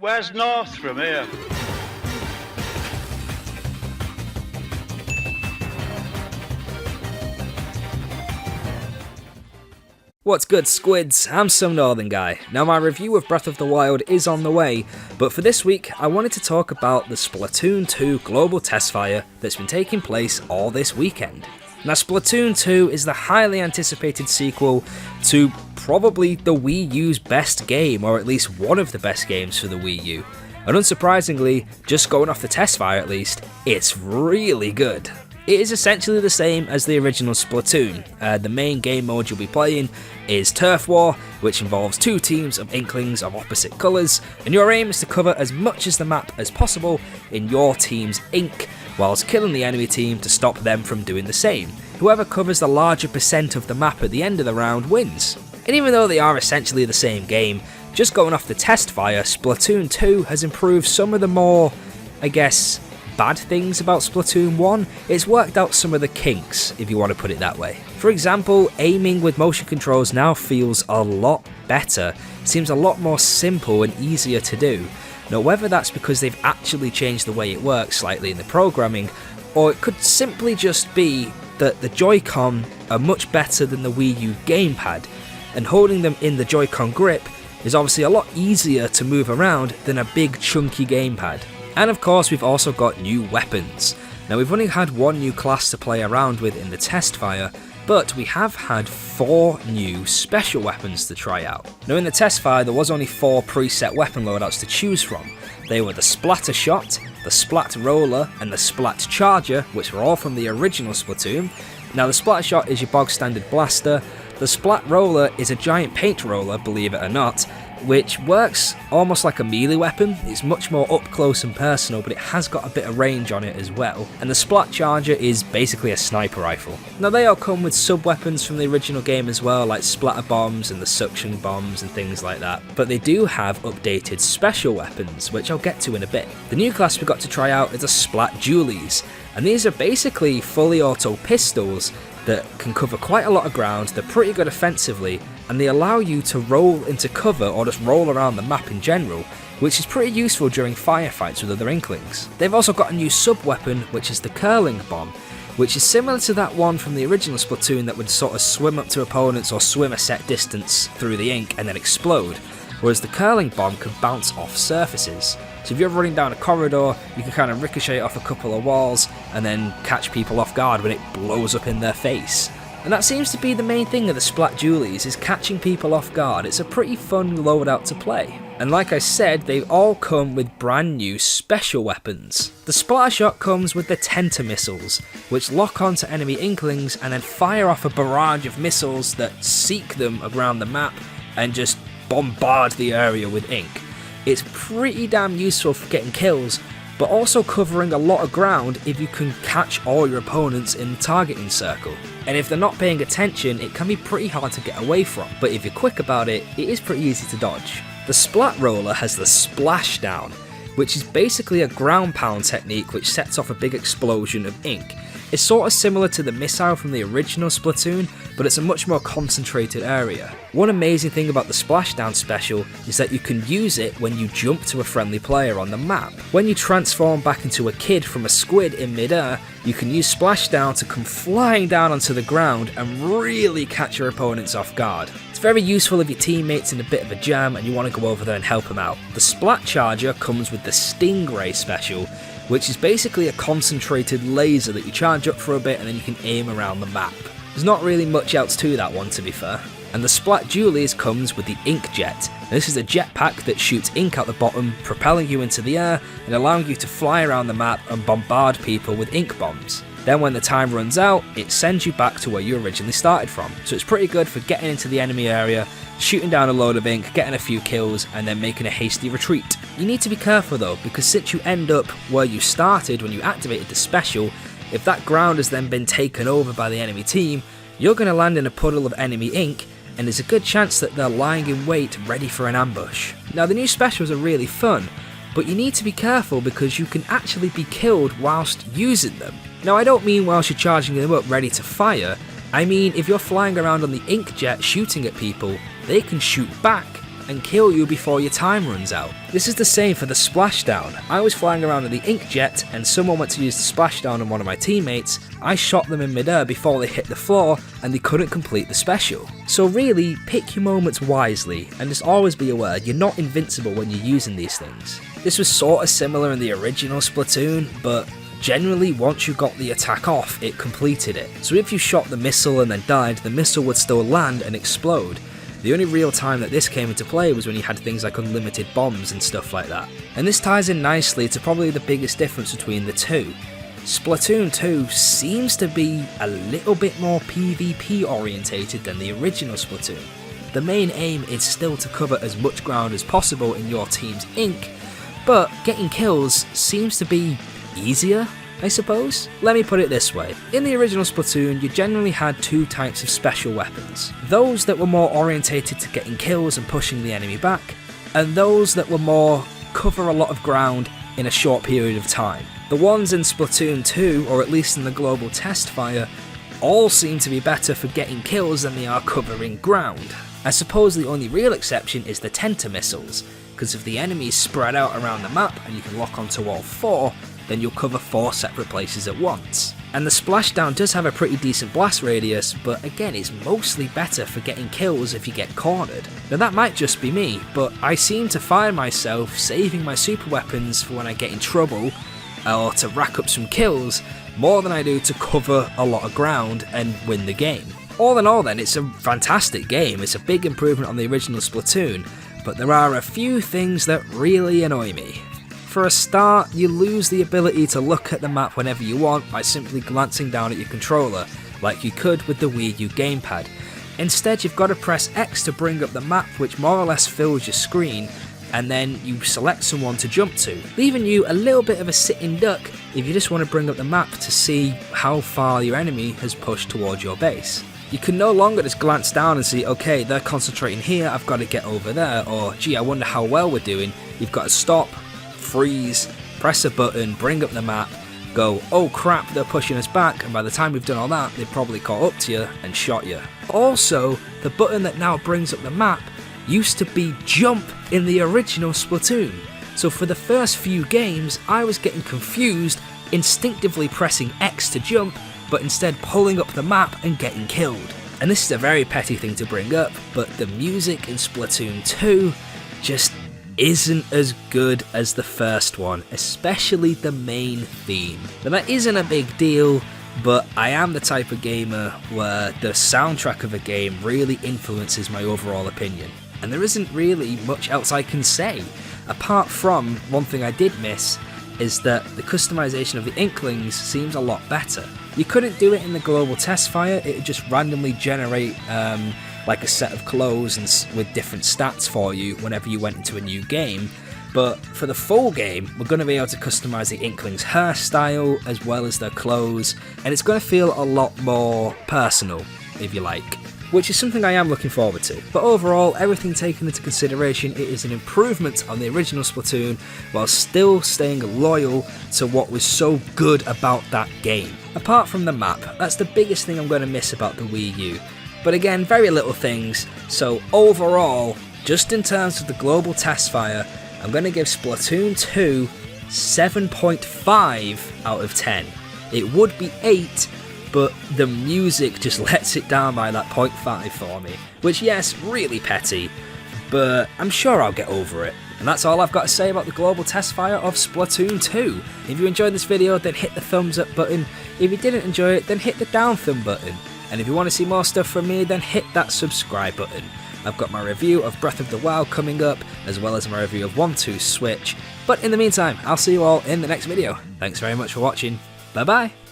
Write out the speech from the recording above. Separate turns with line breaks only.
Where's north from here?
What's good, Squids? I'm SomeNorthernGuy. Now, my review of Breath of the Wild is on the way, but for this week I wanted to talk about the Splatoon 2 Global Testfire that's been taking place all this weekend. Now, Splatoon 2 is the highly anticipated sequel to probably the Wii U's best game, or at least one of the best games for the Wii U. And unsurprisingly, just going off the Testfire at least, it's really good. It is essentially the same as the original Splatoon. The main game mode you'll be playing is Turf War, which involves two teams of Inklings of opposite colours, and your aim is to cover as much of the map as possible in your team's ink, whilst killing the enemy team to stop them from doing the same. Whoever covers the larger percent of the map at the end of the round wins. And even though they are essentially the same game, just going off the Testfire, Splatoon 2 has improved some of the more, bad things about Splatoon 1. It's worked out some of the kinks, if you want to put it that way. For example, aiming with motion controls now feels a lot better, seems a lot more simple and easier to do. Now, whether that's because they've actually changed the way it works slightly in the programming, or it could simply just be that the Joy-Con are much better than the Wii U gamepad, and holding them in the Joy-Con grip is obviously a lot easier to move around than a big chunky gamepad. And of course, we've also got new weapons. Now, we've only had one new class to play around with in the Testfire, but we have had 4 new special weapons to try out. Now, in the Testfire, there was only 4 preset weapon loadouts to choose from. They were the Splatter Shot, the Splat Roller, and the Splat Charger, which were all from the original Splatoon. Now, the Splatter Shot is your bog standard blaster. The Splat Roller is a giant paint roller, believe it or not, which works almost like a melee weapon. It's much more up close and personal, but it has got a bit of range on it as well. And the Splat Charger is basically a sniper rifle. Now, they all come with sub-weapons from the original game as well, like splatter bombs and the suction bombs and things like that. But they do have updated special weapons, which I'll get to in a bit. The new class we got to try out is the Splat Dualies, and these are basically fully auto pistols that can cover quite a lot of ground. They're pretty good offensively, and they allow you to roll into cover or just roll around the map in general, which is pretty useful during firefights with other Inklings. They've also got a new sub-weapon, which is the Curling Bomb, which is similar to that one from the original Splatoon that would sort of swim up to opponents or swim a set distance through the ink and then explode, whereas the Curling Bomb can bounce off surfaces. So if you're running down a corridor, you can kind of ricochet off a couple of walls and then catch people off guard when it blows up in their face. And that seems to be the main thing of the Splat Dualies, is catching people off guard. It's a pretty fun loadout to play. And like I said, they all come with brand new special weapons. The Splatter Shot comes with the Tenta missiles, which lock onto enemy Inklings and then fire off a barrage of missiles that seek them around the map and just bombard the area with ink. It's pretty damn useful for getting kills, but also covering a lot of ground if you can catch all your opponents in the targeting circle. And if they're not paying attention, it can be pretty hard to get away from, but if you're quick about it, it is pretty easy to dodge. The Splat Roller has the Splashdown, which is basically a ground pound technique which sets off a big explosion of ink. It's sort of similar to the missile from the original Splatoon, but it's a much more concentrated area. One amazing thing about the Splashdown special is that you can use it when you jump to a friendly player on the map. When you transform back into a kid from a squid in midair, you can use Splashdown to come flying down onto the ground and really catch your opponents off guard. It's very useful if your teammate's in a bit of a jam and you want to go over there and help them out. The Splat Charger comes with the Stingray special, which is basically a concentrated laser that you charge up for a bit and then you can aim around the map. There's not really much else to that one, to be fair. And the Splat Dualies comes with the Ink Jet. Now, this is a jetpack that shoots ink out the bottom, propelling you into the air and allowing you to fly around the map and bombard people with ink bombs. Then when the time runs out, it sends you back to where you originally started from. So it's pretty good for getting into the enemy area, shooting down a load of ink, getting a few kills, and then making a hasty retreat. You need to be careful though, because since you end up where you started when you activated the special, if that ground has then been taken over by the enemy team, you're going to land in a puddle of enemy ink, and there's a good chance that they're lying in wait ready for an ambush. Now, the new specials are really fun, but you need to be careful because you can actually be killed whilst using them. Now, I don't mean whilst you're charging them up ready to fire. I mean if you're flying around on the ink jet shooting at people, they can shoot back and kill you before your time runs out. This is the same for the splashdown. I was flying around in the inkjet and someone went to use the splashdown on one of my teammates. I shot them in midair before they hit the floor and they couldn't complete the special. So really, pick your moments wisely and just always be aware you're not invincible when you're using these things. This was sort of similar in the original Splatoon, but generally once you got the attack off, it completed it. So if you shot the missile and then died, the missile would still land and explode. The only real time that this came into play was when you had things like unlimited bombs and stuff like that. And this ties in nicely to probably the biggest difference between the two. Splatoon 2 seems to be a little bit more PvP orientated than the original Splatoon. The main aim is still to cover as much ground as possible in your team's ink, but getting kills seems to be easier, I suppose? Let me put it this way. In the original Splatoon, you generally had two types of special weapons. Those that were more orientated to getting kills and pushing the enemy back, and those that were more cover a lot of ground in a short period of time. The ones in Splatoon 2, or at least in the Global Testfire, all seem to be better for getting kills than they are covering ground. I suppose the only real exception is the Tenta missiles, because if the enemies spread out around the map and you can lock onto all four, then you'll cover 4 separate places at once. And the splashdown does have a pretty decent blast radius, but again it's mostly better for getting kills if you get cornered. Now that might just be me, but I seem to find myself saving my super weapons for when I get in trouble, or to rack up some kills, more than I do to cover a lot of ground and win the game. All in all then, it's a fantastic game, it's a big improvement on the original Splatoon, but there are a few things that really annoy me. For a start, you lose the ability to look at the map whenever you want by simply glancing down at your controller, like you could with the Wii U gamepad. Instead, you've got to press X to bring up the map, which more or less fills your screen, and then you select someone to jump to, leaving you a little bit of a sitting duck if you just want to bring up the map to see how far your enemy has pushed towards your base. You can no longer just glance down and see, okay, they're concentrating here, I've got to get over there, or gee, I wonder how well we're doing. You've got to stop, freeze, press a button, bring up the map, go, oh crap, they're pushing us back, and by the time we've done all that, they've probably caught up to you and shot you. Also, the button that now brings up the map used to be jump in the original Splatoon. So for the first few games, I was getting confused, instinctively pressing X to jump, but instead pulling up the map and getting killed. And this is a very petty thing to bring up, but the music in Splatoon 2 just isn't as good as the first one, especially the main theme. Now that isn't a big deal, but I am the type of gamer where the soundtrack of a game really influences my overall opinion. And there isn't really much else I can say, apart from one thing I did miss, is that the customization of the Inklings seems a lot better. You couldn't do it in the Global Testfire, it would just randomly generate like a set of clothes and with different stats for you whenever you went into a new game. But for the full game, we're going to be able to customize the Inklings' hairstyle as well as their clothes, and it's going to feel a lot more personal, if you like, which is something I am looking forward to. But overall, everything taken into consideration, it is an improvement on the original Splatoon while still staying loyal to what was so good about that game. Apart from the map, that's the biggest thing I'm going to miss about the Wii U. But again, very little things, so overall, just in terms of the Global Testfire, I'm going to give Splatoon 2 7.5 out of 10. It would be 8, but the music just lets it down by that 0.5 for me, which yes, really petty, but I'm sure I'll get over it. And that's all I've got to say about the Global Testfire of Splatoon 2. If you enjoyed this video, then hit the thumbs up button. If you didn't enjoy it, then hit the down thumb button. And if you want to see more stuff from me, then hit that subscribe button. I've got my review of Breath of the Wild coming up, as well as my review of 1-2 Switch. But in the meantime, I'll see you all in the next video. Thanks very much for watching. Bye bye.